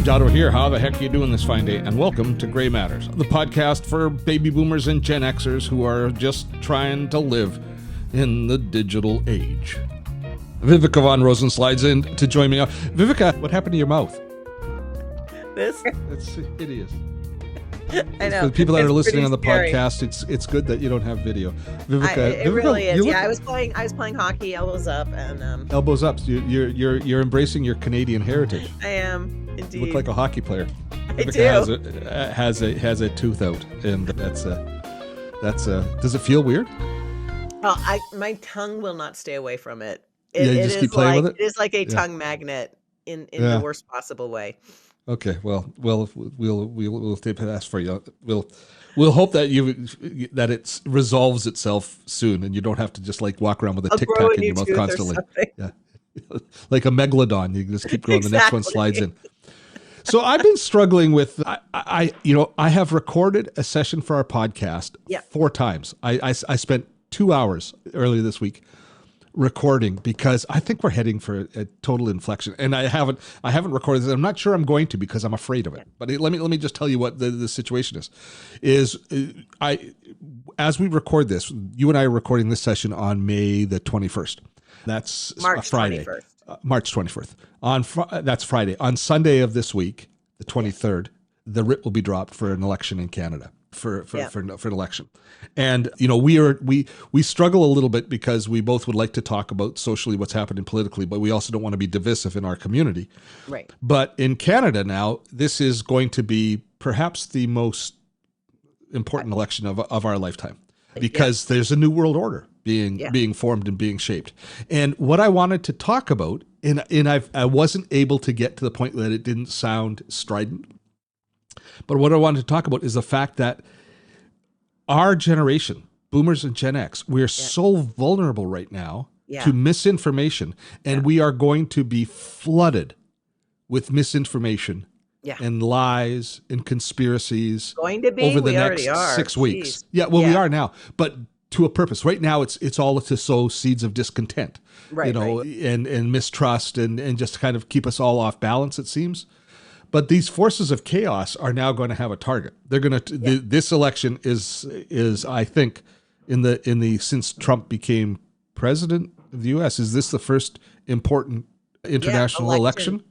Dotto here. How the heck are you doing this fine day? And welcome to Gray Matters, the podcast for baby boomers and Gen Xers who are just trying to live in the digital age. Viveka Von Rosen slides in to join me. Viveka, what happened to your mouth? This? It's hideous. I know. For the people that are listening on the scary. podcast, it's good that you don't have video. Viveka, It Viveka, really is. you Yeah, I was playing hockey, elbows up, and elbows up. You're embracing your Canadian heritage. I am indeed. You look like a hockey player. I Viveka has a tooth out, and that's does it feel weird? Oh, my tongue will not stay away from it. You just keep playing with it? It is like a tongue magnet in the worst possible way. Okay, well, we'll tape it for you. We'll hope that it resolves itself soon, and you don't have to just like walk around with a Tic Tac in your mouth constantly. Yeah, like a megalodon. You can just keep going. The next one slides in. So I've been struggling with. I have recorded a session for our podcast 4 times. I spent 2 hours earlier this week recording because I think we're heading for a total inflection, and I haven't recorded this. I'm not sure I'm going to because I'm afraid of it. But let me just tell you what the situation is as we record this, you and I are recording this session on May the 21st. That's March Friday. 21st. March 24th. That's Friday. On Sunday of this week, the 23rd, the writ will be dropped for an election in Canada. For an election. And we struggle a little bit because we both would like to talk about socially what's happening politically, but we also don't want to be divisive in our community. Right. But in Canada now, this is going to be perhaps the most important election of our lifetime because there's a new world order being formed and being shaped. And what I wanted to talk about, and I wasn't able to get to the point that it didn't sound strident. But what I wanted to talk about is the fact that our generation, boomers and Gen X, we're so vulnerable right now to misinformation, and we are going to be flooded with misinformation and lies and conspiracies over the next 6 weeks. Jeez. We are now, but to a purpose. Right now, it's all to sow seeds of discontent, and mistrust, and just kind of keep us all off balance, it seems. But these forces of chaos are now going to have a target. They're going to. This election is I think since Trump became president of the U.S. Is this the first important international election?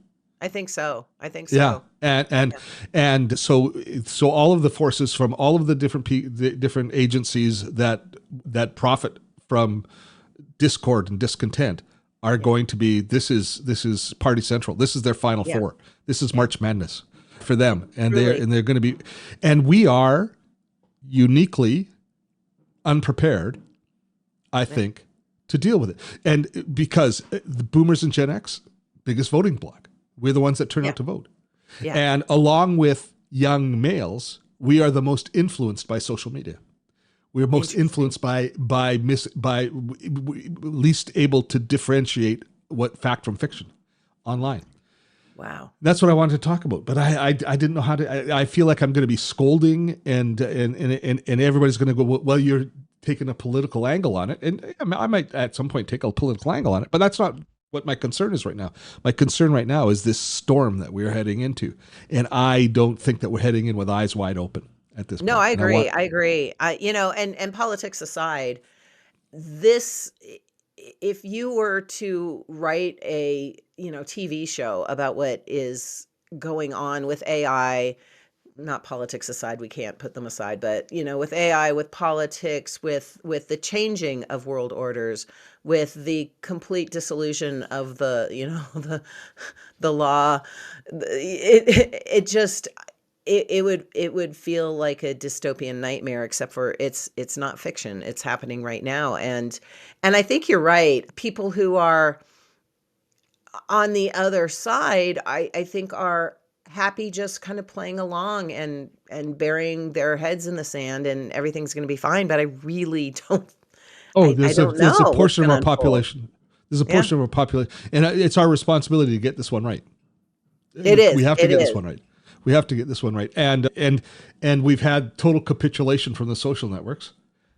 I think so. Yeah, and so all of the forces from all of the different agencies that profit from discord and discontent are going to be. This is Party Central. This is their Final Four. This is March Madness for them, and they're going to be, and we are uniquely unprepared, I think, to deal with it. And because the boomers and Gen X, biggest voting bloc, we're the ones that turn out to vote, and along with young males, we are the most influenced by social media. We're most influenced by least able to differentiate what fact from fiction online. Wow. That's what I wanted to talk about, but I didn't know how to. I feel like I'm going to be scolding, and everybody's going to go, well, you're taking a political angle on it, and I might at some point take a political angle on it, but that's not what my concern is right now. My concern right now is this storm that we're heading into, and I don't think that we're heading in with eyes wide open at this point. No, I agree. I agree. And politics aside, this. If you were to write a TV show about what is going on with AI, not politics aside, we can't put them aside, but with AI, with politics, with the changing of world orders, with the complete dissolution of the law, it would feel like a dystopian nightmare, except for it's not fiction. It's happening right now. And I think you're right. People who are on the other side, I think are happy just kind of playing along and burying their heads in the sand, and everything's going to be fine. But I really don't. There's a portion of our population. There's a portion of our population, and it's our responsibility to get this one right. It is. We have to get this one right. We have to get this one right. And we've had total capitulation from the social networks.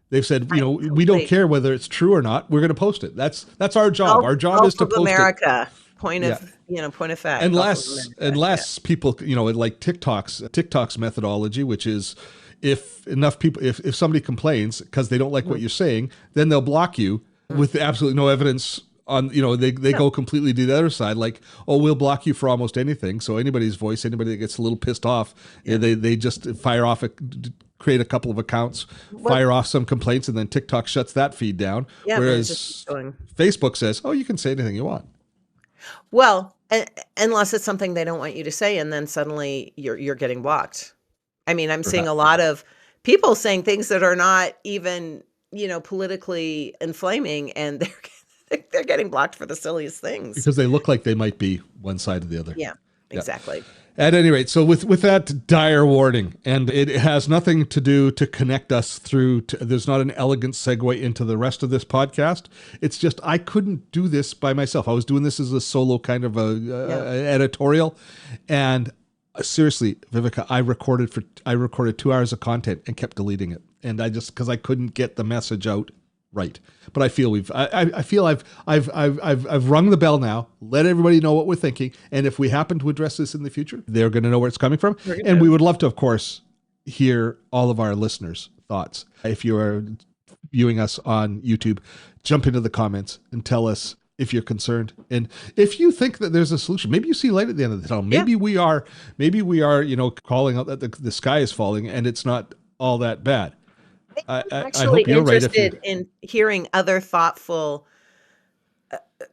They've said, we don't care whether it's true or not. We're going to post it. That's our job. Our job is to post America. point Yeah. of, point of fact. Unless people, like TikTok's methodology, which is if enough people, if somebody complains because they don't like what you're saying, then they'll block you with absolutely no evidence on, they go completely to the other side. Like, oh, we'll block you for almost anything. So anybody's voice, anybody that gets a little pissed off, they just fire off create a couple of accounts, fire off some complaints, and then TikTok shuts that feed down. Yeah, whereas Facebook says, oh, you can say anything you want. Well, unless it's something they don't want you to say, and then suddenly you're getting blocked. I mean, I'm seeing a lot of people saying things that are not even, politically inflaming, and they're getting blocked for the silliest things. Because they look like they might be one side or the other. Yeah, exactly. At any rate, so with that dire warning, and it has nothing to do to connect us through, there's not an elegant segue into the rest of this podcast. It's just I couldn't do this by myself. I was doing this as a solo kind of editorial. And seriously, Viveka, I recorded 2 hours of content and kept deleting it. And because I couldn't get the message out right. But I feel I've rung the bell now. Let everybody know what we're thinking, and if we happen to address this in the future, they're going to know where it's coming from. And we would love to, of course, hear all of our listeners' thoughts. If you are viewing us on YouTube, jump into the comments and tell us if you're concerned, and if you think that there's a solution. Maybe you see light at the end of the tunnel. Maybe we are, calling out that the sky is falling, and it's not all that bad. I'm actually interested in hearing other thoughtful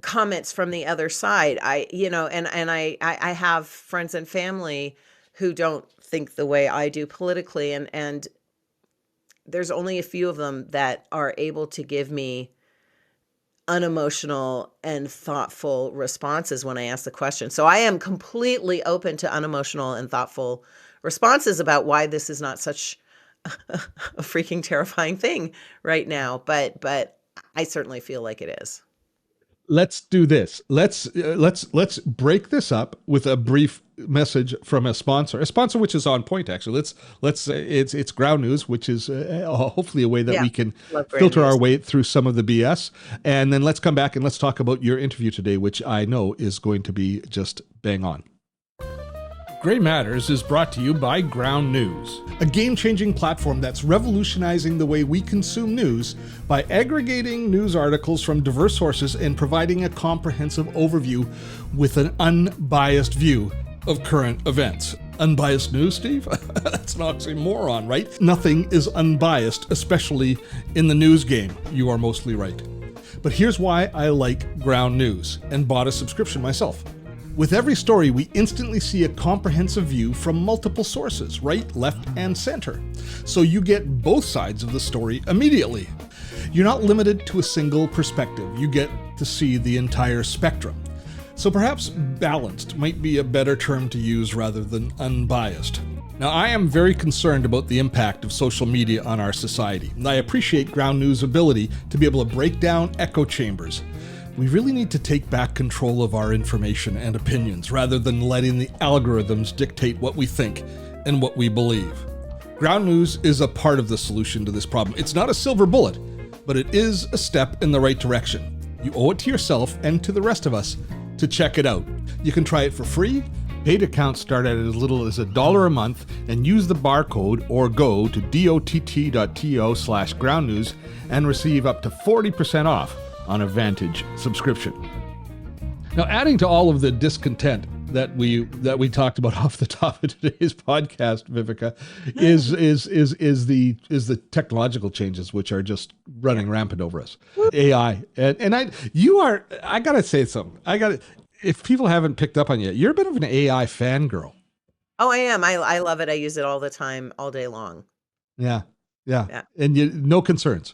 comments from the other side. I have friends and family who don't think the way I do politically, and there's only a few of them that are able to give me unemotional and thoughtful responses when I ask the question. So I am completely open to unemotional and thoughtful responses about why this is not such a freaking terrifying thing right now, but I certainly feel like it is. Let's do this. Let's break this up with a brief message from a sponsor which is on point. Actually, it's Ground News, which is hopefully a way that we can filter our way through some of the BS, and then let's come back and let's talk about your interview today, which I know is going to be just bang on. Gray Matters is brought to you by Ground News, a game-changing platform that's revolutionizing the way we consume news by aggregating news articles from diverse sources and providing a comprehensive overview with an unbiased view of current events. Unbiased news, Steve? That's an oxymoron, right? Nothing is unbiased, especially in the news game. You are mostly right. But here's why I like Ground News and bought a subscription myself. With every story, we instantly see a comprehensive view from multiple sources, right, left, and center. So you get both sides of the story immediately. You're not limited to a single perspective. You get to see the entire spectrum. So perhaps balanced might be a better term to use rather than unbiased. Now, I am very concerned about the impact of social media on our society, and I appreciate Ground News' ability to be able to break down echo chambers. We really need to take back control of our information and opinions rather than letting the algorithms dictate what we think and what we believe. Ground News is a part of the solution to this problem. It's not a silver bullet, but it is a step in the right direction. You owe it to yourself and to the rest of us to check it out. You can try it for free. Paid accounts start at as little as $1 a month, and use the barcode or go to dott.to/groundnews and receive up to 40% off on a Vantage subscription. Now, adding to all of the discontent that we talked about off the top of today's podcast, Viveka, is the technological changes which are just running rampant over us. AI and I gotta say something. If people haven't picked up on yet, you're a bit of an AI fangirl. Oh, I am. I love it. I use it all the time, all day long. Yeah. And no concerns.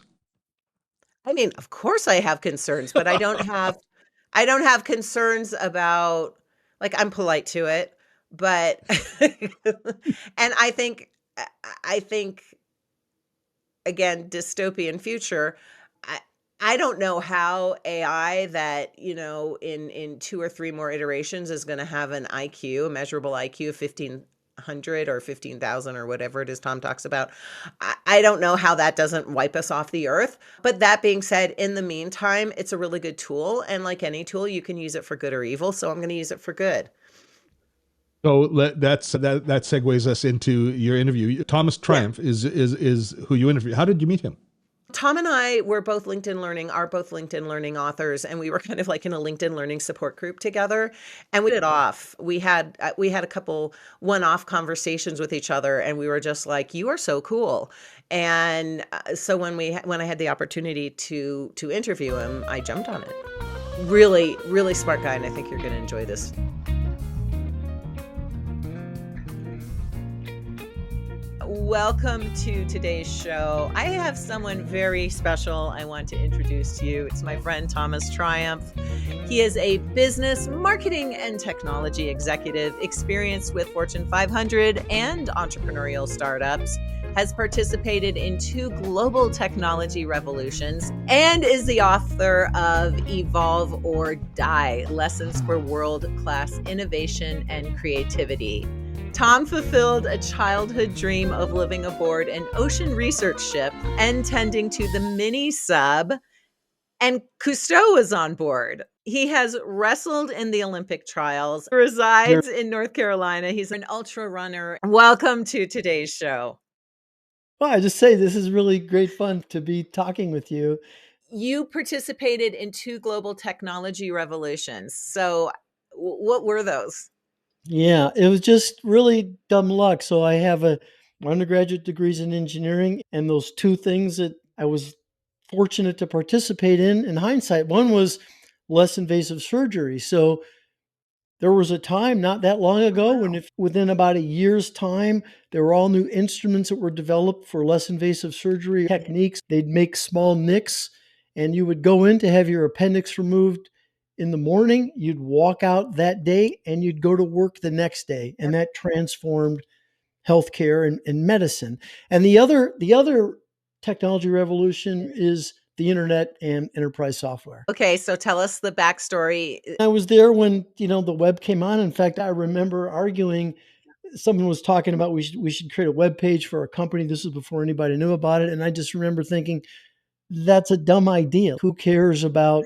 I mean, of course I have concerns, but I don't have concerns about, like, I'm polite to it, but and I think again, dystopian future, I don't know how AI that, in 2 or 3 more iterations is going to have an IQ, a measurable IQ of 15 100 or 15,000 or whatever it is Tom talks about. I don't know how that doesn't wipe us off the earth. But that being said, in the meantime, it's a really good tool. And like any tool, you can use it for good or evil. So I'm going to use it for good. So that segues us into your interview. Thomas Yeah. Triumph is who you interview. How did you meet him? Tom and I were both LinkedIn Learning authors, and we were kind of like in a LinkedIn Learning support group together. And we did it off. We had a couple one-off conversations with each other, and we were just like, "You are so cool." And so when I had the opportunity to interview him, I jumped on it. Really, really smart guy, and I think you're going to enjoy this. Welcome to today's show. I have someone very special I want to introduce to you. It's my friend Thomas Triumph. He is a business, marketing, and technology executive experienced with Fortune 500 and entrepreneurial startups, has participated in 2 global technology revolutions, and is the author of Evolve or Die: Lessons for World-Class Innovation and Creativity. Tom fulfilled a childhood dream of living aboard an ocean research ship and tending to the mini sub, and Cousteau was on board. He has wrestled in the Olympic trials, resides in North Carolina. He's an ultra runner. Welcome to today's show. Well, I just say this is really great fun to be talking with you. You participated in 2 global technology revolutions. So what were those? Yeah, it was just really dumb luck. So I have undergraduate degrees in engineering, and those 2 things that I was fortunate to participate in hindsight, one was less invasive surgery. So there was a time not that long ago Wow. when if within about a year's time, there were all new instruments that were developed for less invasive surgery techniques. They'd make small nicks, and you would go in to have your appendix removed in the morning. You'd walk out that day and you'd go to work the next day. And that transformed healthcare and medicine. And the other technology revolution is the internet and enterprise software. Okay, so tell us the backstory. I was there when, the web came on. In fact, I remember arguing. Someone was talking about we should create a web page for our company. This was before anybody knew about it. And I just remember thinking, that's a dumb idea. Who cares about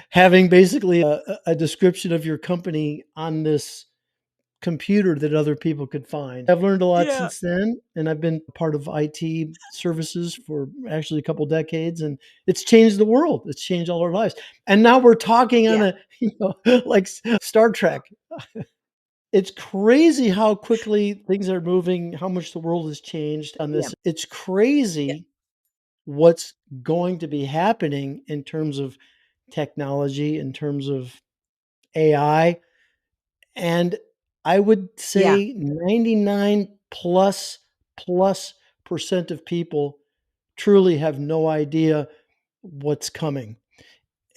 having basically a description of your company on this computer that other people could find? I've learned a lot Yeah. since then, and I've been part of IT services for actually a couple decades, and it's changed the world. It's changed all our lives. And now we're talking on Yeah. like Star Trek. It's crazy how quickly things are moving, how much the world has changed on Yeah. this. It's crazy what's going to be happening in terms of technology, in terms of AI. And I would Yeah. say 99 plus percent of people truly have no idea what's coming.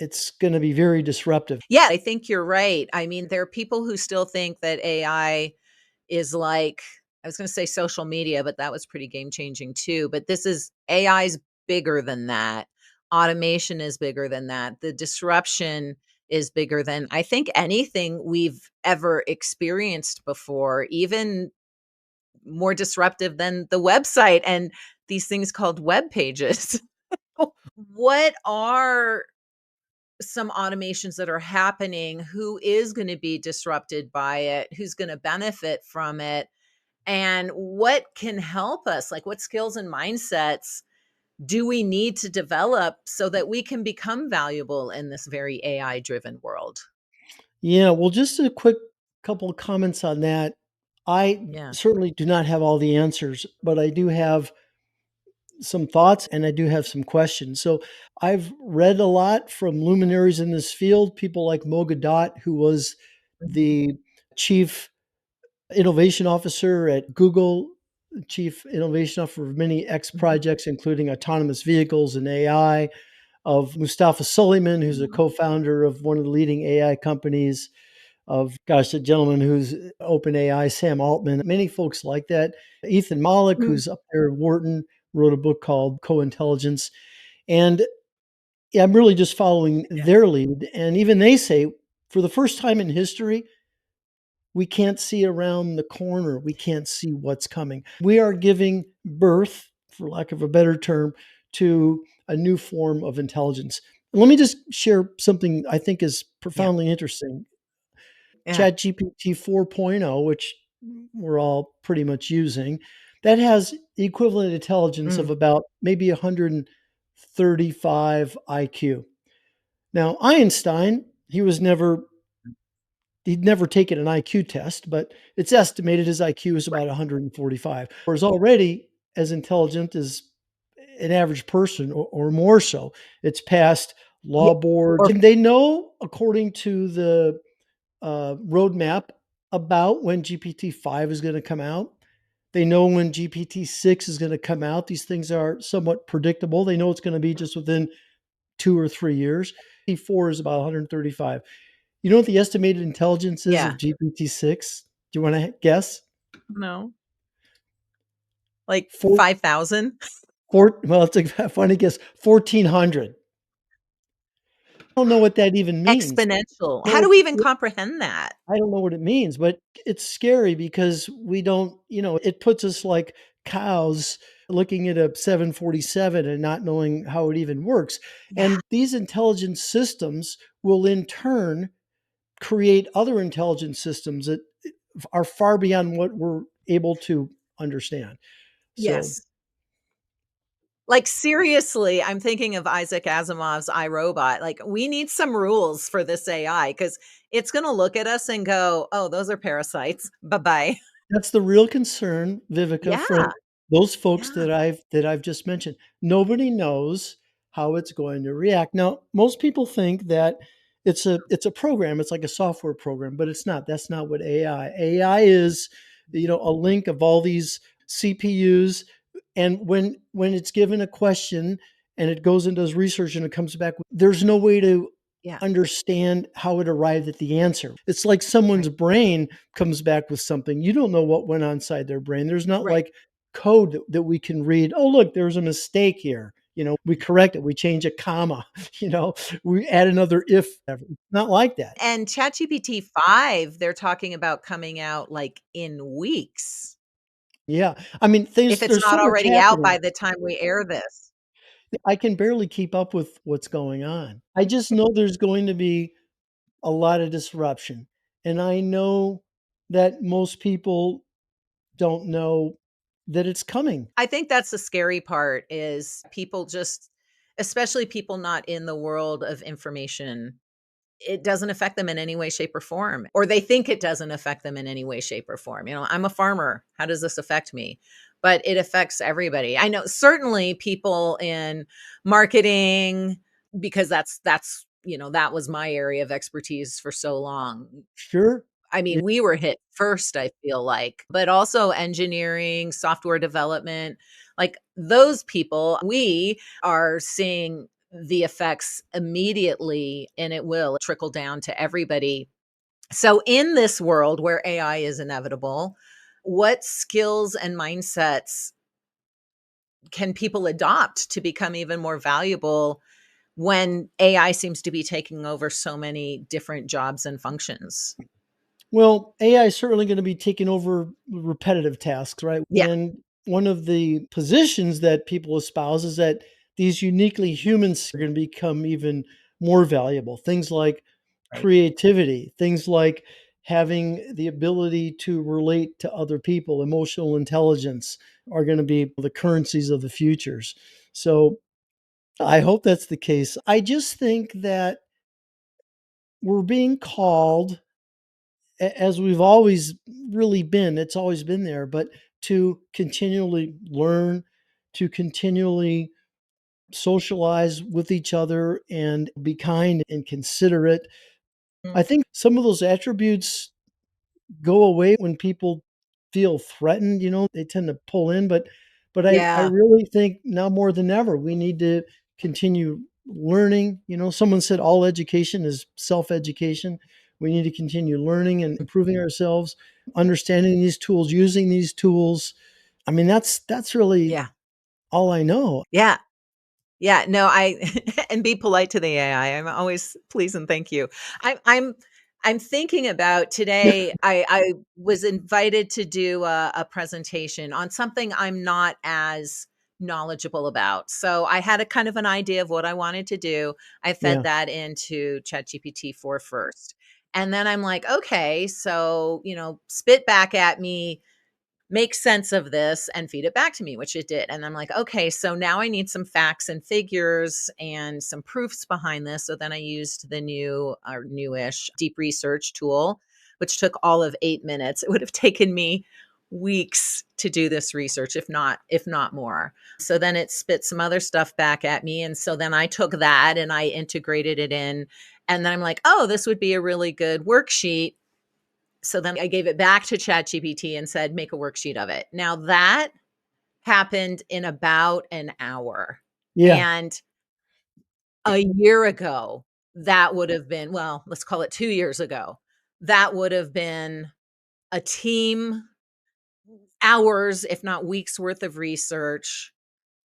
It's going to be very disruptive. Yeah, I think you're right. I mean, there are people who still think that AI is like, I was going to say social media, but that was pretty game changing too. But this is AI's bigger than that. Automation is bigger than that. The disruption is bigger than I think anything we've ever experienced before, even more disruptive than the website and these things called web pages. What are some automations that are happening? Who is going to be disrupted by it? Who's going to benefit from it? And what can help us? Like, what skills and mindsets do we need to develop so that we can become valuable in this very AI driven world? Yeah, well, just a quick couple of comments on that. I Yeah. certainly do not have all the answers, but I do have some thoughts and I do have some questions. So I've read a lot from luminaries in this field, people like Mo Gadot, who was Mhm. the chief innovation officer at Google, chief innovation officer for many X Mhm. projects, including autonomous vehicles and AI, of Mustafa Suleyman, who's a Mhm. co-founder of one of the leading AI companies, of gosh, a gentleman who's OpenAI, Sam Altman, many folks like that. Ethan Malik, Mm. who's up there at Wharton, wrote a book called Co-Intelligence. And yeah, I'm really just following Yeah. their lead. And even they say, for the first time in history, We can't see around the corner. We can't see what's coming. We are giving birth, for lack of a better term, to a new form of intelligence. Let me just share something I think is profoundly interesting. ChatGPT 4.0, which we're all pretty much using, that has equivalent intelligence of about maybe 135 IQ. Now, Einstein, he'd never taken an IQ test, but it's estimated his IQ is about 145, or is already as intelligent as an average person or more so. It's passed law boards. And they know, according to the roadmap, about when GPT-5 is going to come out. They know when GPT-6 is going to come out. These things are somewhat predictable. They know it's going to be just within 2 or 3 years. GPT-4 is about 135. You know what the estimated intelligence is of GPT-6? Do you want to guess? No. Like 5,000? Well, it's a funny guess. 1,400. I don't know what that even means. Exponential. How do we even comprehend that? I don't know what it means, but it's scary because we don't, it puts us like cows looking at a 747 and not knowing how it even works. And these intelligence systems will in turn create other intelligence systems that are far beyond what we're able to understand. Yes. Like, seriously, I'm thinking of Isaac Asimov's iRobot. Like, we need some rules for this AI because it's going to look at us and go, oh, those are parasites. Bye-bye. That's the real concern, Viveka, from those folks that I've just mentioned. Nobody knows how it's going to react. Now, most people think that it's a program. It's like a software program, but it's not. That's not what AI is, a link of all these CPUs. And when it's given a question and it goes and does research and it comes back, there's no way to understand how it arrived at the answer. It's like someone's brain comes back with something. You don't know what went on inside their brain. There's not like code that we can read. Oh, look, there's a mistake here. We correct it. We change a comma, we add another if. Not like that. And ChatGPT 5, they're talking about coming out like in weeks. Yeah. I mean, if it's not already out by the time we air this. I can barely keep up with what's going on. I just know there's going to be a lot of disruption. And I know that most people don't know that it's coming. I think that's the scary part is people just, especially people not in the world of information, it doesn't affect them in any way, shape, or form, or they think it doesn't affect them in any way, shape, or form. I'm a farmer. How does this affect me? But it affects everybody. I know certainly people in marketing, because that's that was my area of expertise for so long. Sure. I mean, we were hit first, I feel like, but also engineering, software development, like those people, we are seeing the effects immediately, and it will trickle down to everybody. So in this world where AI is inevitable, what skills and mindsets can people adopt to become even more valuable when AI seems to be taking over so many different jobs and functions? Well, AI is certainly going to be taking over repetitive tasks, right? Yeah. And one of the positions that people espouse is that these uniquely humans are going to become even more valuable. Things like creativity, things like having the ability to relate to other people, emotional intelligence are going to be the currencies of the futures. So I hope that's the case. I just think that we're being called, as we've always really been, it's always been there, but to continually learn, to continually socialize with each other and be kind and considerate. I think some of those attributes go away when people feel threatened, they tend to pull in, but I really think now more than ever, we need to continue learning. Someone said all education is self-education. We need to continue learning and improving ourselves, understanding these tools, using these tools. I mean, that's really all I know. Yeah. No, and be polite to the AI. I'm always please and thank you. I'm I'm thinking about today. I was invited to do a presentation on something I'm not as knowledgeable about. So I had a kind of an idea of what I wanted to do. I fed Yeah. that into ChatGPT 4 first. And then I'm like, okay, so, spit back at me, make sense of this and feed it back to me, which it did. And I'm like, okay, so now I need some facts and figures and some proofs behind this. So then I used the new or newish deep research tool, which took all of 8 minutes. It would have taken me weeks to do this research, if not more. So then it spit some other stuff back at me. And so then I took that and I integrated it in. And then I'm like, oh, this would be a really good worksheet. So then I gave it back to ChatGPT and said, make a worksheet of it. Now that happened in about an hour. Yeah. And a year ago, that would have been, well, let's call it 2 years ago, that would have been a team, hours, if not weeks worth of research,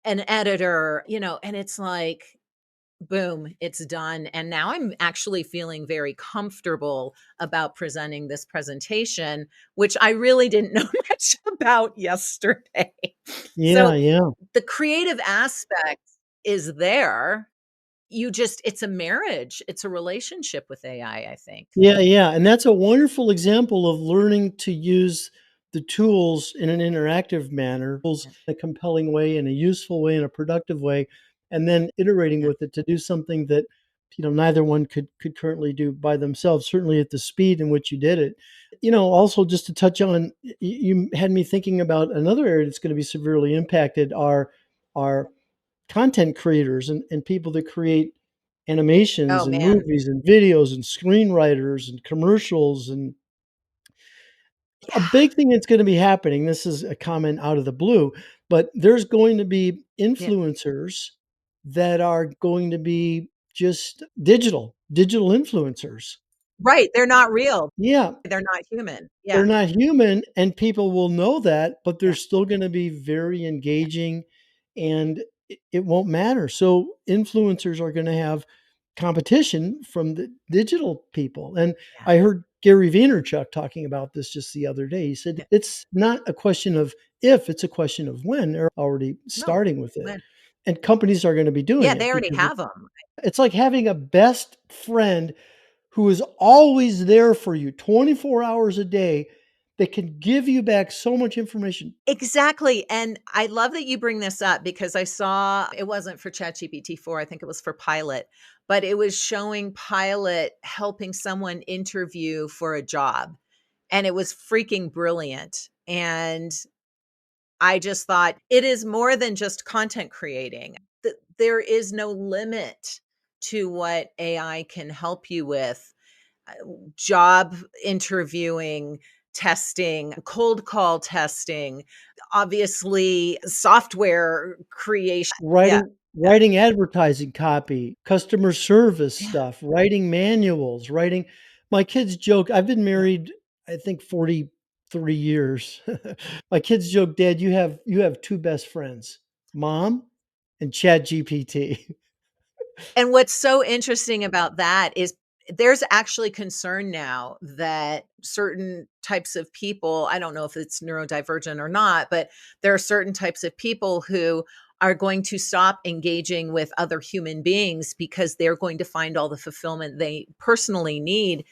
an editor, and it's like, boom, it's done. And now I'm actually feeling very comfortable about presenting this presentation, which I really didn't know much about yesterday. Yeah. So Yeah. the creative aspect is there. It's a marriage, it's a relationship with AI, I think. Yeah, yeah, and that's a wonderful example of learning to use the tools in an interactive manner, tools Yeah. in a compelling way, in a useful way, in a productive way, and then iterating Yeah. with it to do something that neither one could currently do by themselves. Certainly at the speed in which you did it. Also just to touch on, you had me thinking about another area that's going to be severely impacted are content creators and people that create animations Oh and man. movies and videos and screenwriters and commercials. And a Yeah. big thing that's going to be happening, this is a comment out of the blue, but there's going to be Yeah. influencers that are going to be just digital influencers. Right. They're not real. Yeah, They're not human. they're Yeah. not human, and people will know that, but they're Yeah. still going to be very Yeah. engaging, and it won't matter. So influencers are going to have competition from the digital people. And Yeah. I heard Gary Vaynerchuk talking about this just the other day. He said Yeah. it's not a question of if, it's a question of when. They're already No. starting with it. When? And companies are going to be Yeah, doing it they already because have them. it's like having a best friend who is always there for you 24 hours a day that can give you back so much information. Exactly, and I love that you bring this up because I saw it wasn't for ChatGPT 4, I think it was for Pilot, but it was showing Pilot helping someone interview for a job, and it was freaking brilliant, and I just thought it is more than just content creating. There is no limit to what AI can help you with. uh, Job interviewing, testing, cold call testing, obviously software creation. Yeah, yeah, Writing advertising copy, customer service yeah, stuff, writing manuals, writing my kids joke, I've been yeah. married, I think 43 years. My kids joke, "Dad, you have 2 best friends, Mom and ChatGPT." And what's so interesting about that is there's actually concern now that certain types of people, I don't know if it's neurodivergent or not, but there are certain types of people who are going to stop engaging with other human beings because they're going to find all the fulfillment they personally need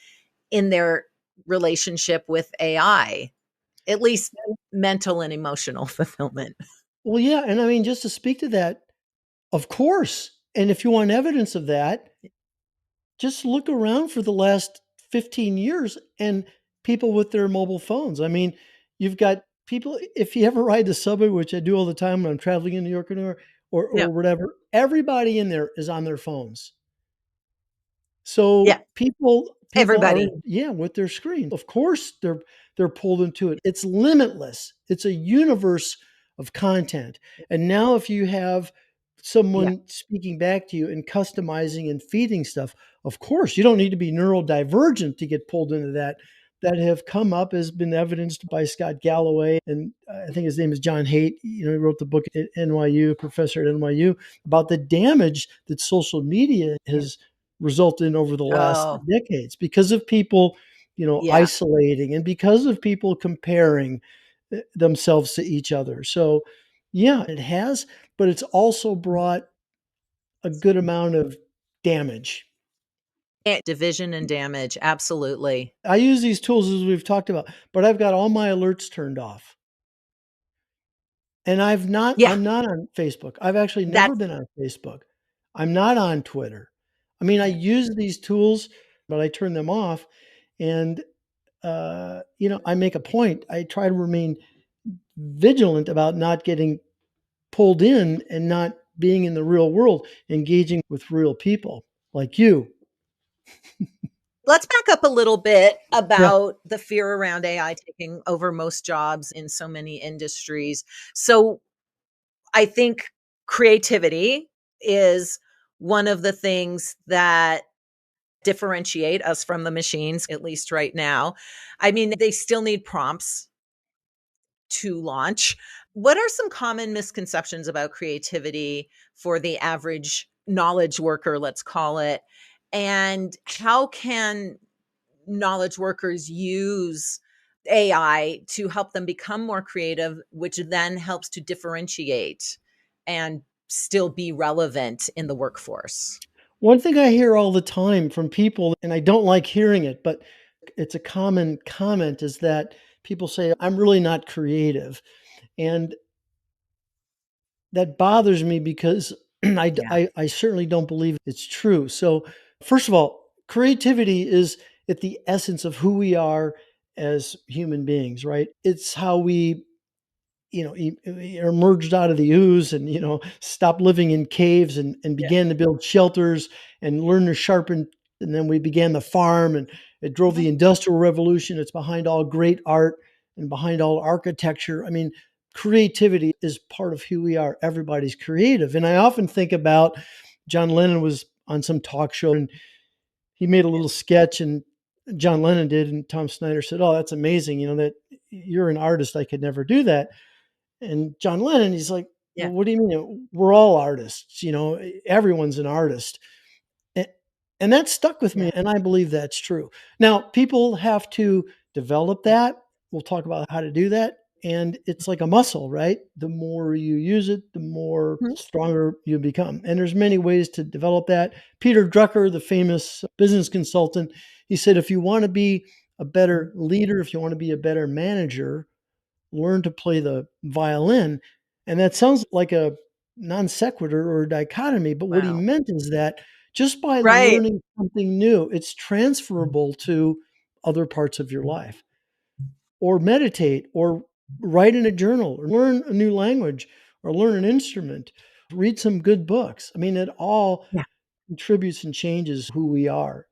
in their relationship with AI, at least mental and emotional fulfillment. Well, yeah, and I mean, just to speak to that, of course, and if you want evidence of that, just look around for the last 15 years and people with their mobile phones. I mean, you've got people, if you ever ride the subway, which I do all the time when I'm traveling in New York or Yeah. or whatever, everybody in there is on their phones. Yeah. So people are, Everybody. yeah, with their screen. Of course, they're pulled into it. It's limitless. It's a universe of content. And now if you have Yeah. someone speaking back to you and customizing and feeding stuff, of course, you don't need to be neurodivergent to get pulled into that. That have come up has been evidenced by Scott Galloway, and I think his name is John Haidt. He wrote the book at NYU, professor at NYU, about the damage that social media Yeah. has resulted in over the last Oh, decades because of people, yeah. isolating and because of people comparing themselves to each other. So, yeah, it has, but it's also brought a good amount of damage. Division and damage, absolutely. I use these tools as we've talked about, but I've got all my alerts turned off. And Yeah, I'm not on Facebook. I've actually never that's been on Facebook. I'm not on Twitter. I mean, I use these tools, but I turn them off. And, I make a point. I try to remain vigilant about not getting pulled in and not being in the real world, engaging with real people like you. let's back up a little bit Yeah. about the fear around AI taking over most jobs in so many industries. So, I think creativity is one of the things that differentiate us from the machines, at least right now. I mean, they still need prompts to launch. What are some common misconceptions about creativity for the average knowledge worker, let's call it? And how can knowledge workers use AI to help them become more creative, which then helps to differentiate and still be relevant in the workforce? One thing I hear all the time from people, and I don't like hearing it, but it's a common comment, is that people say, I'm really not creative. And that bothers me because Yeah. I certainly don't believe it's true. So, first of all, creativity is at the essence of who we are as human beings, right? It's how we emerged out of the ooze and, stopped living in caves and Yeah. began to build shelters and learn to sharpen. And then we began the farm and it drove Mhm. the industrial revolution. It's behind all great art and behind all architecture. I mean, creativity is part of who we are. Everybody's creative. And I often think about John Lennon was on some talk show and he made a little sketch and John Lennon did. And Tom Snyder said, "Oh, that's amazing. That you're an artist. I could never do that." And John Lennon, he's like, Yeah. "Well, what do you mean? We're all artists, everyone's an artist." A- And that stuck with Yeah. me, and I believe that's true. Now, people have to develop that. We'll talk about how to do that. And it's like a muscle, right? The more you use it, the more Mhm. stronger you become. And there's many ways to develop that. Peter Drucker, the famous business consultant, he said, if you want to be a better leader, if you want to be a better manager, learn to play the violin. And that sounds like a non sequitur or a dichotomy, but what he Wow. meant is that just by Right. learning something new, it's transferable to other parts of your life. Or meditate, or write in a journal, or learn a new language, or learn an instrument, read some good books. I mean, it all Yeah. contributes and changes who we are.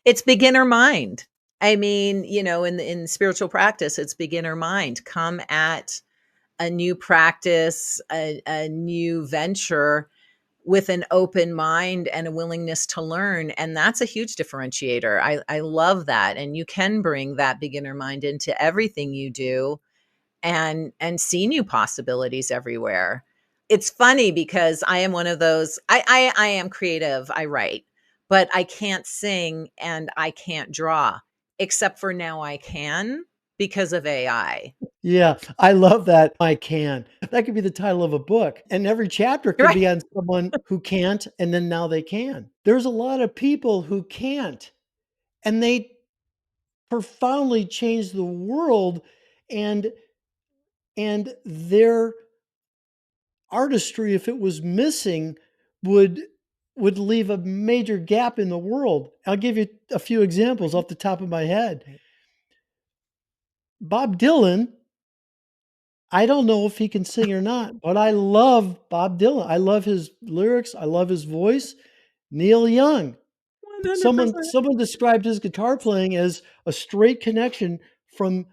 It's beginner mind. I mean, in spiritual practice, it's beginner mind. Come at a new practice, a new venture with an open mind and a willingness to learn. And that's a huge differentiator. I love that. And you can bring that beginner mind into everything you do and see new possibilities everywhere. It's funny because I am one of those. I am creative. I write, but I can't sing and I can't draw. Except for now, I can because of AI. Yeah, I love that. I can. That could be the title of a book. And every chapter could Right. be on someone who can't, and then now they can. There's a lot of people who can't, and they profoundly change the world, and their artistry, if it was missing, would leave a major gap in the world. I'll give you a few examples Right. off the top of my head. Right. Bob Dylan, I don't know if he can sing or not, but I love Bob Dylan. I love his lyrics. I love his voice. Neil Young. Someone 100%. described his guitar playing as a straight connection from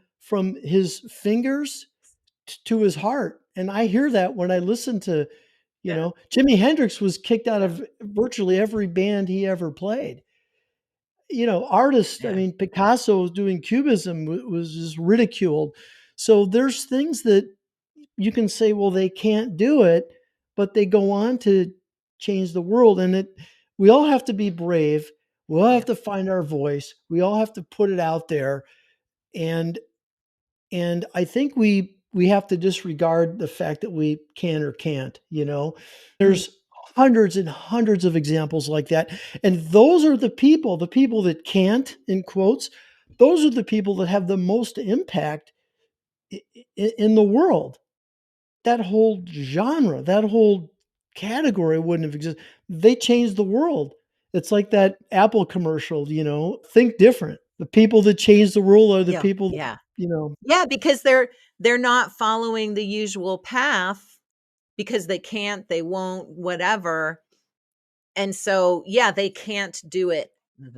his fingers to his heart. And I hear that when I listen to, Yeah. Jimi Hendrix was kicked out Yeah. of virtually every band he ever played. Artists, I Yeah. mean, Picasso was doing cubism was just ridiculed. So there's things that you can say, well, they can't do it, but they go on to change the world. And we all have to be brave. We all Yeah. have to find our voice. We all have to put it out there. And I think we have to disregard the fact that we can or can't, you know. Mhm. There's hundreds and hundreds of examples like that. And those are the people that can't, in quotes, those are the people that have the most impact in the world. That whole genre, that whole category wouldn't have existed. They changed the world. It's like that Apple commercial, you know, think different. The people that change the world are the Yeah. people, Yeah. you know. Yeah, because they're not following the usual path because they can't, they won't, whatever. And so, yeah, they can't do it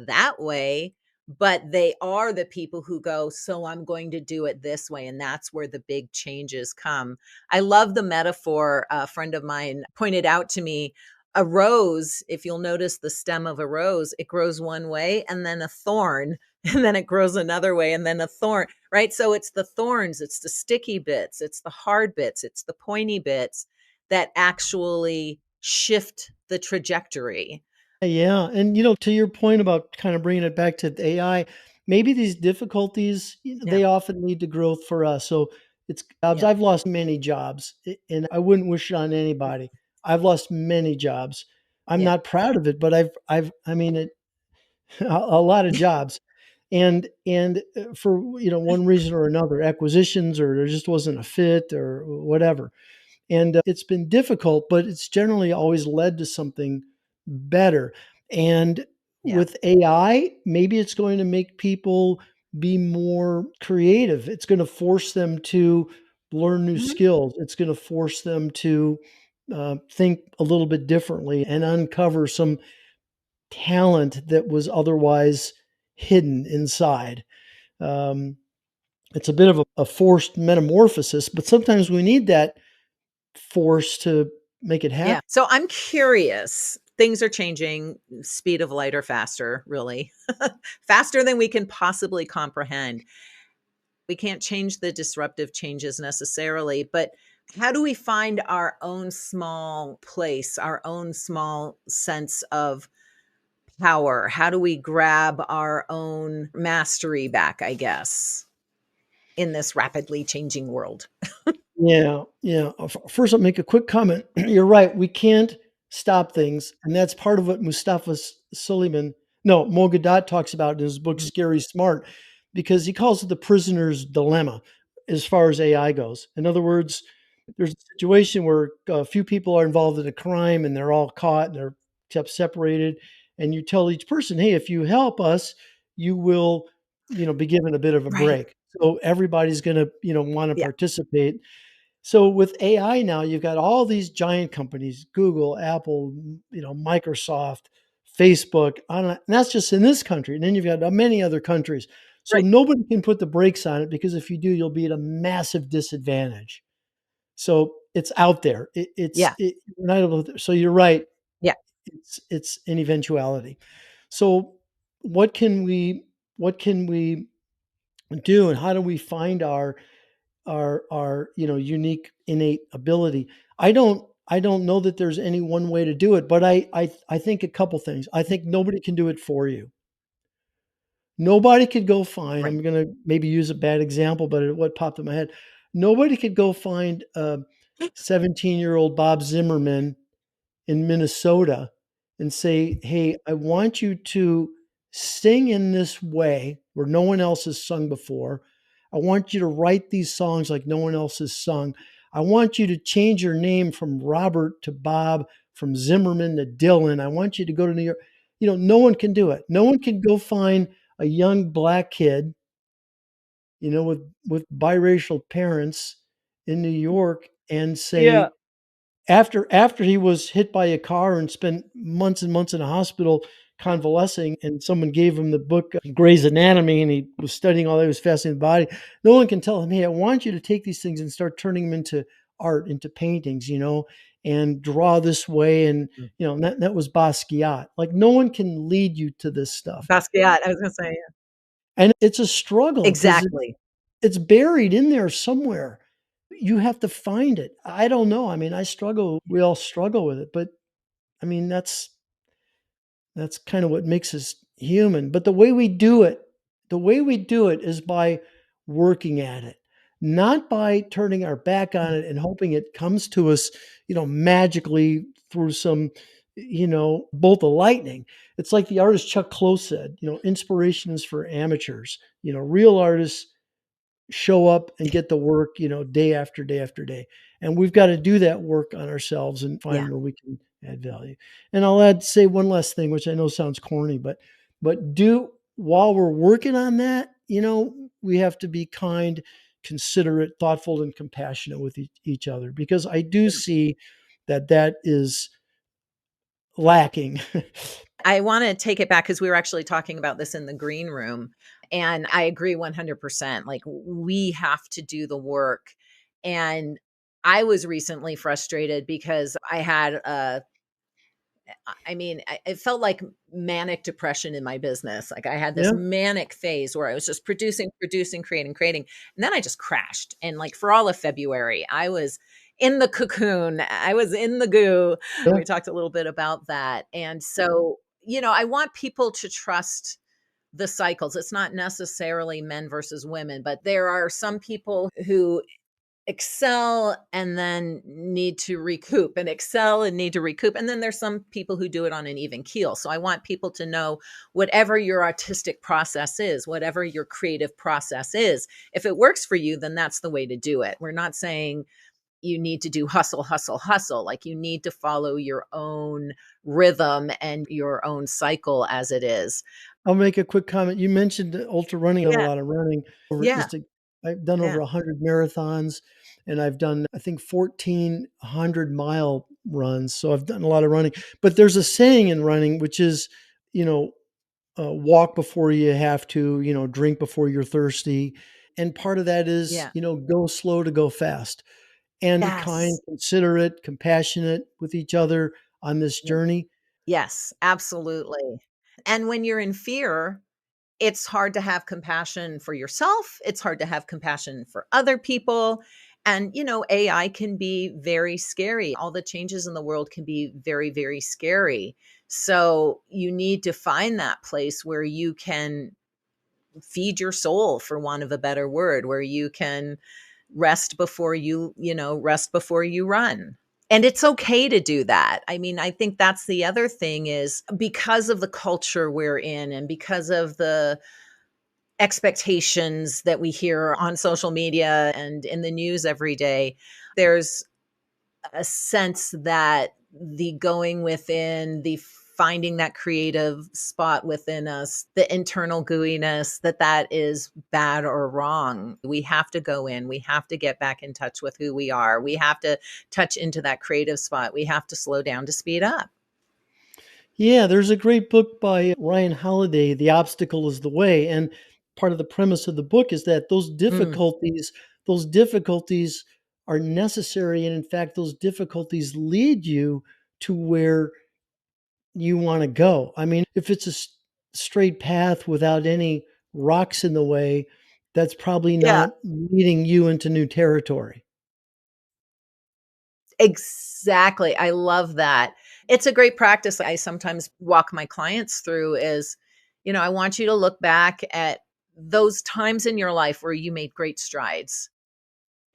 that way, but they are the people who go, "So I'm going to do it this way," and that's where the big changes come. I love the metaphor a friend of mine pointed out to me. A rose, if you'll notice the stem of a rose, it grows one way and then a thorn, and then it grows another way and then a thorn, right? So it's the thorns, it's the sticky bits, it's the hard bits, it's the pointy bits that actually shift the trajectory. Yeah, and you know, to your point about kind of bringing it back to the AI, maybe these difficulties, Yeah, they often lead to growth for us. So it's jobs. yeah, I've lost many jobs, and I wouldn't wish it on anybody. I've lost many jobs. I'm yeah. not proud of it, but I mean, a lot of jobs, and for you know one reason or another, acquisitions, or there just wasn't a fit or whatever. And it's been difficult, but it's generally always led to something better. And Yeah. with AI, maybe it's going to make people be more creative. It's going to force them to learn new Mhm. skills. It's going to force them to think a little bit differently and uncover some talent that was otherwise hidden inside. Um, it's a bit of a forced metamorphosis, but sometimes we need that force to make it happen. Yeah. So I'm curious. Things are changing, speed of light or faster, really. Faster than we can possibly comprehend. We can't change the disruptive changes necessarily, but how do we find our own small place, our own small sense of power? How do we grab our own mastery back, I guess, in this rapidly changing world? Yeah, yeah. First, I'll make a quick comment. You're right. We can't stop things, and that's part of what Mustafa Suleiman, no, Mogadat talks about in his book Mm. "Scary Smart," because he calls it the prisoner's dilemma, as far as AI goes. In other words, there's a situation where a few people are involved in a crime, and they're all caught, and they're kept separated, and you tell each person, "Hey, if you help us, you will, you know, be given a bit of a Right. break." So everybody's going to, you know, want to Yeah. participate. So with AI now, you've got all these giant companies, Google, Apple, you know, Microsoft, Facebook, and that's just in this country. And then you've got many other countries. So Right. nobody can put the brakes on it, because if you do, you'll be at a massive disadvantage. So it's out there. Yeah. We're not able to, so you're right. Yeah. It's an eventuality. So what can we do, and how do we find our you know unique innate ability? I don't know that there's any one way to do it, but I think a couple things. I think nobody can do it for you. Nobody could go find, Right. I'm going to maybe use a bad example, but what popped in my head, nobody could go find 17-year-old Bob Zimmerman in Minnesota and say, "Hey, I want you to sing in this way where no one else has sung before. I want you to write these songs like no one else has sung. I want you to change your name from Robert to Bob, from Zimmerman to Dylan. I want you to go to New York." You know, no one can do it. No one can go find a young black kid, you know, with biracial parents in New York and Yeah. say, after he was hit by a car and spent months and months in a hospital convalescing, and someone gave him the book Grey's Anatomy, and he was studying all that, he was fascinated with the body. No one can tell him, "Hey, I want you to take these things and start turning them into art, into paintings, you know, and draw this way." And Mm. you know, that was Basquiat. Like, no one can lead you to this stuff, Basquiat, I was gonna say, yeah. and it's a struggle because Exactly. it's buried in there somewhere. You have to find it. I don't know. I mean, I struggle. We all struggle with it, but I mean, that's That's kind of what makes us human. But the way we do it is by working at it, not by turning our back on it and hoping it comes to us, magically through some, bolt of lightning. It's like the artist Chuck Close said, inspiration is for amateurs. Real artists show up and get the work, day after day after day. And we've got to do that work on ourselves and Yeah. find where we can add value. And say one last thing, which I know sounds corny, but while we're working on that, we have to be kind, considerate, thoughtful, and compassionate with each other, because I do see that is lacking. I want to take it back because we were actually talking about this in the green room. And I agree 100%. Like, we have to do the work. And I was recently frustrated because I had it felt like manic depression in my business. Like, I had this Yeah. manic phase where I was just producing, creating. And then I just crashed. And like, for all of February, I was in the cocoon. I was in the goo. Yeah. We talked a little bit about that. And so, I want people to trust the cycles. It's not necessarily men versus women, but there are some people who excel and then need to recoup, and excel and need to recoup. And then there's some people who do it on an even keel. So I want people to know, whatever your artistic process is, whatever your creative process is, if it works for you, then that's the way to do it. We're not saying you need to do hustle, hustle, hustle. Like, you need to follow your own rhythm and your own cycle as it is. I'll make a quick comment. You mentioned ultra running. I've done a lot of running. Yeah. I've done over 100 marathons, and I've done, I think, 1,400-mile runs. So I've done a lot of running. But there's a saying in running, which is, walk before you have to, drink before you're thirsty. And part of that is, go slow to go fast, and be kind, considerate, compassionate with each other on this journey. Yes, absolutely. And when you're in fear, it's hard to have compassion for yourself. It's hard to have compassion for other people. And, AI can be very scary. All the changes in the world can be very, very scary. So you need to find that place where you can feed your soul, for want of a better word, where you can rest before rest before you run. And it's okay to do that. I mean, I think that's the other thing, is because of the culture we're in, and because of the expectations that we hear on social media and in the news every day, there's a sense that the going within, the finding that creative spot within us, the internal gooiness, that is bad or wrong. We have to go in. We have to get back in touch with who we are. We have to touch into that creative spot. We have to slow down to speed up. Yeah, there's a great book by Ryan Holiday, The Obstacle is the Way. And part of the premise of the book is that those difficulties are necessary. And in fact, those difficulties lead you to where you want to go. I mean, if it's a straight path without any rocks in the way, that's probably not leading you into new territory. Exactly. I love that. It's a great practice I sometimes walk my clients through is, I want you to look back at those times in your life where you made great strides,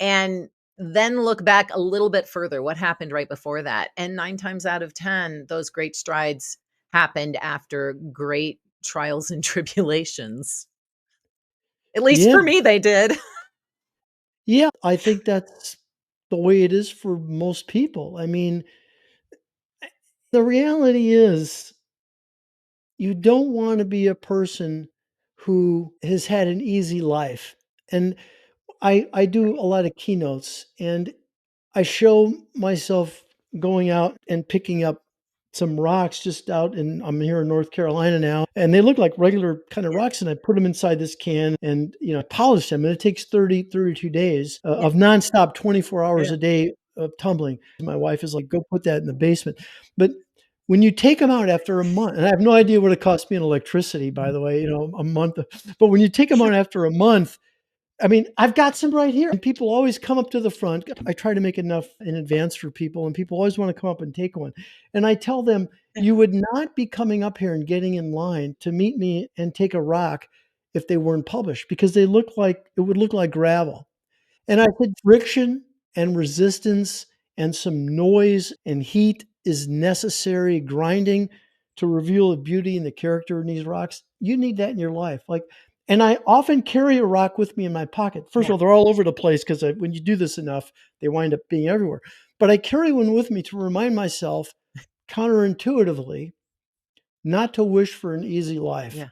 and then look back a little bit further. What happened right before that? And 9 times out of 10, those great strides happened after great trials and tribulations. At least Yeah. for me, they did. Yeah, I think that's the way it is for most people. I mean, the reality is, you don't want to be a person who has had an easy life. And I do a lot of keynotes, and I show myself going out and picking up some rocks just I'm here in North Carolina now, and they look like regular kind of rocks. And I put them inside this can and, polish them. And it takes 32 days of nonstop, 24 hours a day of tumbling. My wife is like, go put that in the basement. But when you take them out after a month, and I have no idea what it cost me in electricity, by the way, a month, but when you take them out after a month, I mean, I've got some right here. And people always come up to the front. I try to make enough in advance for people, and people always want to come up and take one. And I tell them, you would not be coming up here and getting in line to meet me and take a rock if they weren't published, because it would look like gravel. And I said, friction and resistance and some noise and heat is necessary, grinding to reveal the beauty and the character in these rocks. You need that in your life. And I often carry a rock with me in my pocket. First of all, they're all over the place because when you do this enough, they wind up being everywhere. But I carry one with me to remind myself counterintuitively not to wish for an easy life. Yeah.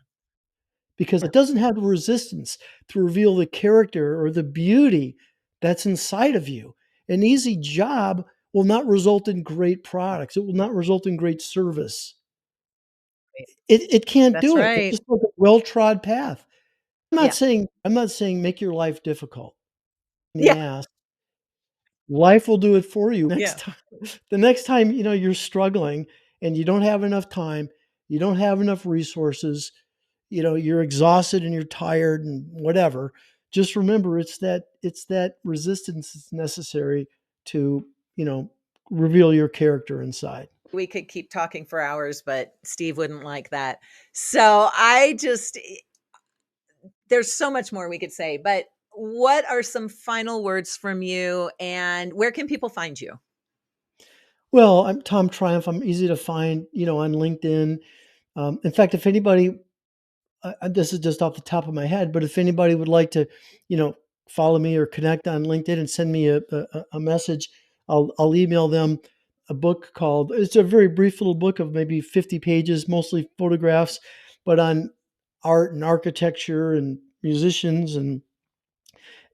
Because it doesn't have the resistance to reveal the character or the beauty that's inside of you. An easy job will not result in great products. It will not result in great service. It can't That's do it. right. It's just like a well-trod path. I'm Yeah. not saying make your life difficult. Yeah. Life will do it for you Yeah. next time. The next time, you're struggling and you don't have enough time, you don't have enough resources, you're exhausted and you're tired and whatever. Just remember, it's that resistance that's necessary to, reveal your character inside. We could keep talking for hours, but Steve wouldn't like that. So there's so much more we could say, but what are some final words from you, and where can people find you? Well, I'm Tom Triumph. I'm easy to find, on LinkedIn. In fact, if anybody, this is just off the top of my head, but if anybody would like to, follow me or connect on LinkedIn and send me a message, I'll email them a book it's a very brief little book of maybe 50 pages, mostly photographs, but on art and architecture and musicians, and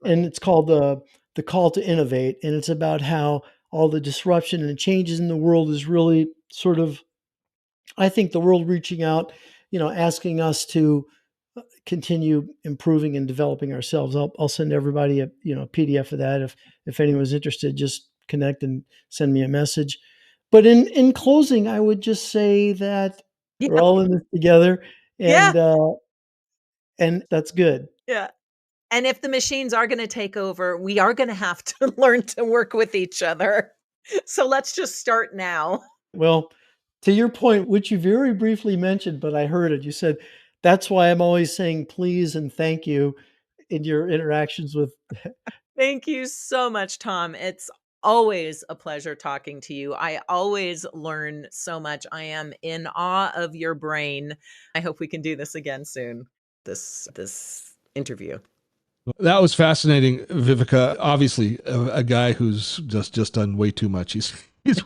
it's called the Call to Innovate, and it's about how all the disruption and the changes in the world is really sort of, I think, the world reaching out, asking us to continue improving and developing ourselves. I'll send everybody a PDF of that. If anyone's interested, just connect and send me a message. But in closing, I would just say that we're all in this together, and and that's good. Yeah. And if the machines are going to take over, we are going to have to learn to work with each other. So let's just start now. Well, to your point, which you very briefly mentioned, but I heard it, you said, that's why I'm always saying please and thank you in your interactions with. Thank you so much, Tom. It's always a pleasure talking to you. I always learn so much. I am in awe of your brain. I hope we can do this again soon. This interview. That was fascinating, Viveka. Obviously, a guy who's just done way too much. He's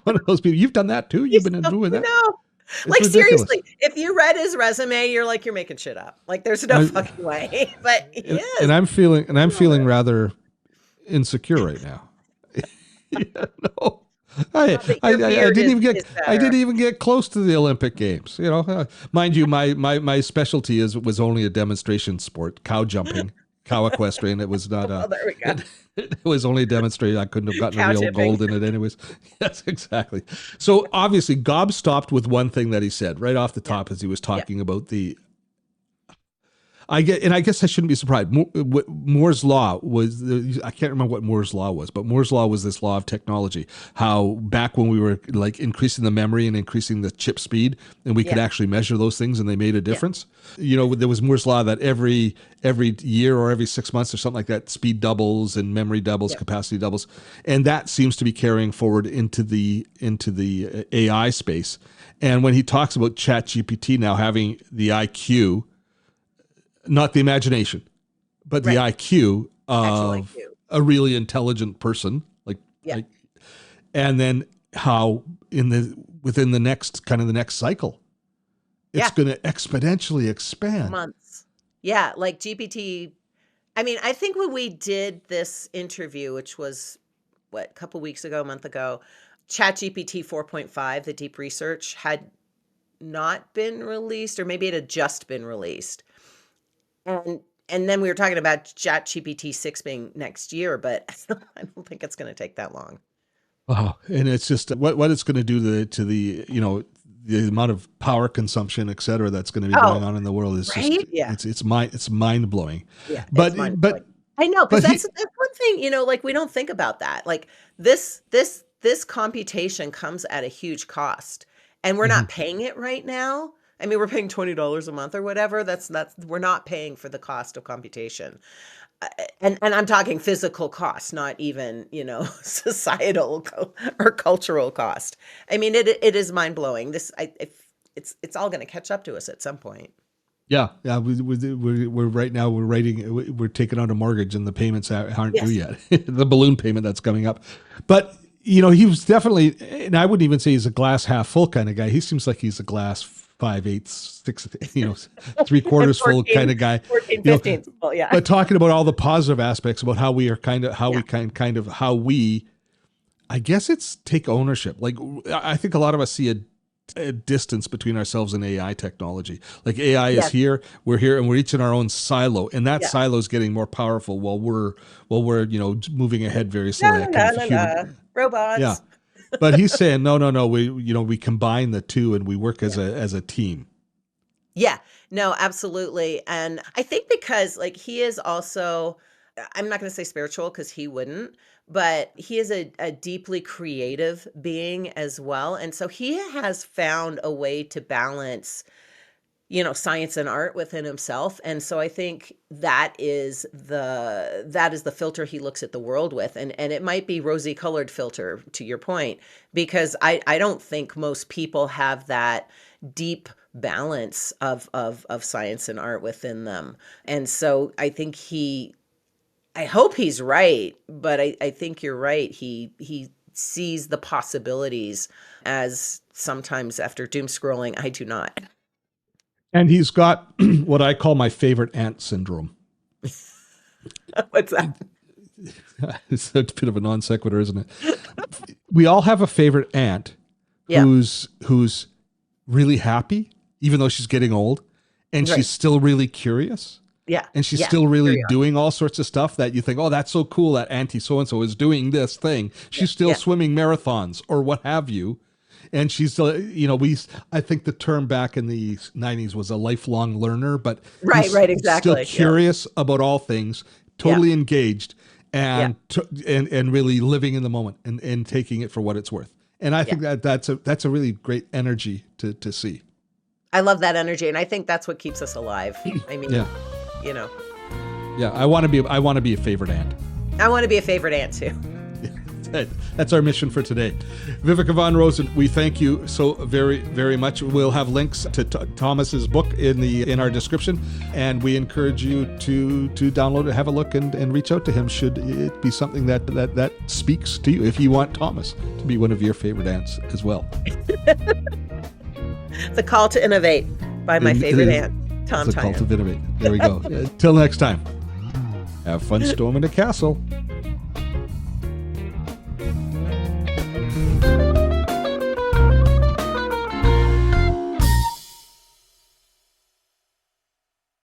one of those people. You've done that too. You've been doing that. No. Like, ridiculous. Seriously, if you read his resume, you're like, you're making shit up. Like, there's no fucking way. But he is. And I'm feeling rather insecure right now. Yeah, no. I didn't even get close to the Olympic Games. Mind you, my specialty was only a demonstration sport, cow jumping, cow equestrian. It was not a. There we go. It was only a demonstration. I couldn't have gotten a real gold in it, anyways. Yes, exactly. So obviously, Gob stopped with one thing that he said right off the top as he was talking about the. I guess I shouldn't be surprised. Moore's law was, I can't remember what Moore's law was, but Moore's law was this law of technology. How back when we were like increasing the memory and increasing the chip speed, and we could actually measure those things, and they made a difference. There was Moore's law that every year or every 6 months or something like that, speed doubles and memory doubles, capacity doubles, and that seems to be carrying forward into the AI space. And when he talks about ChatGPT now having the IQ. Not the imagination, but the IQ of a really intelligent person, like, and then how within the next cycle, it's going to exponentially expand. Months. Yeah. Like GPT. I mean, I think when we did this interview, which was a couple weeks ago, a month ago, ChatGPT 4.5, the deep research, had not been released, or maybe it had just been released. And then we were talking about ChatGPT 6 being next year, but I don't think it's going to take that long. Wow. And it's just what it's going to do to the the amount of power consumption, et cetera, that's going to be going on in the world is just it's mind blowing. Yeah, but I know, because But that's one thing, like we don't think about that. Like this computation comes at a huge cost, and we're not paying it right now. I mean, we're paying $20 a month or whatever. That's we're not paying for the cost of computation. And I'm talking physical cost, not even, societal or cultural cost. I mean, it is mind blowing. It's all going to catch up to us at some point. Yeah. We're right now we're taking out a mortgage and the payments aren't due yet. The balloon payment that's coming up, but he was definitely, and I wouldn't even say he's a glass half full kind of guy. He seems like he's a glass 5/8, 6, 3/4 full kind of guy. 14, 15, well, yeah. But talking about all the positive aspects about how we are I guess it's take ownership. Like, I think a lot of us see a distance between ourselves and AI technology. Like, AI is here, we're here, and we're each in our own silo, and that silo is getting more powerful while we're moving ahead very slowly. Robots. Yeah. But he's saying no. We combine the two and we work as a team. Yeah, no, absolutely. And I think because like he is also, I'm not going to say spiritual because he wouldn't, but he is a deeply creative being as well. And so he has found a way to balance, science and art within himself. And so I think that is the filter he looks at the world with. And it might be rosy colored filter, to your point, because I don't think most people have that deep balance of science and art within them. And so I think I hope he's right, but I think you're right. He sees the possibilities, as sometimes after doom scrolling, I do not. And he's got what I call my favorite aunt syndrome. What's that? It's a bit of a non sequitur, isn't it? We all have a favorite aunt who's really happy, even though she's getting old, and she's still really curious. Yeah. And she's still really doing all sorts of stuff that you think, oh, that's so cool that Auntie so-and-so is doing this thing. She's still swimming marathons or what have you. And she's, I think the term back in the 90s was a lifelong learner, but right, exactly. Still curious about all things, totally engaged, and really living in the moment and taking it for what it's worth. And I think that's a really great energy to see. I love that energy, and I think that's what keeps us alive. I mean, Yeah, I want to be a favorite aunt. I want to be a favorite aunt too. That's our mission for today. Viveka Von Rosen, we thank you so very, very much. We'll have links to Thomas's book in our description, and we encourage you to download it, have a look, and reach out to him should it be something that speaks to you. If you want Thomas to be one of your favorite aunts as well. The Call to Innovate by my favorite aunt, Tom Tynan. The Call to Innovate. There we go. Till next time. Have fun storming the castle.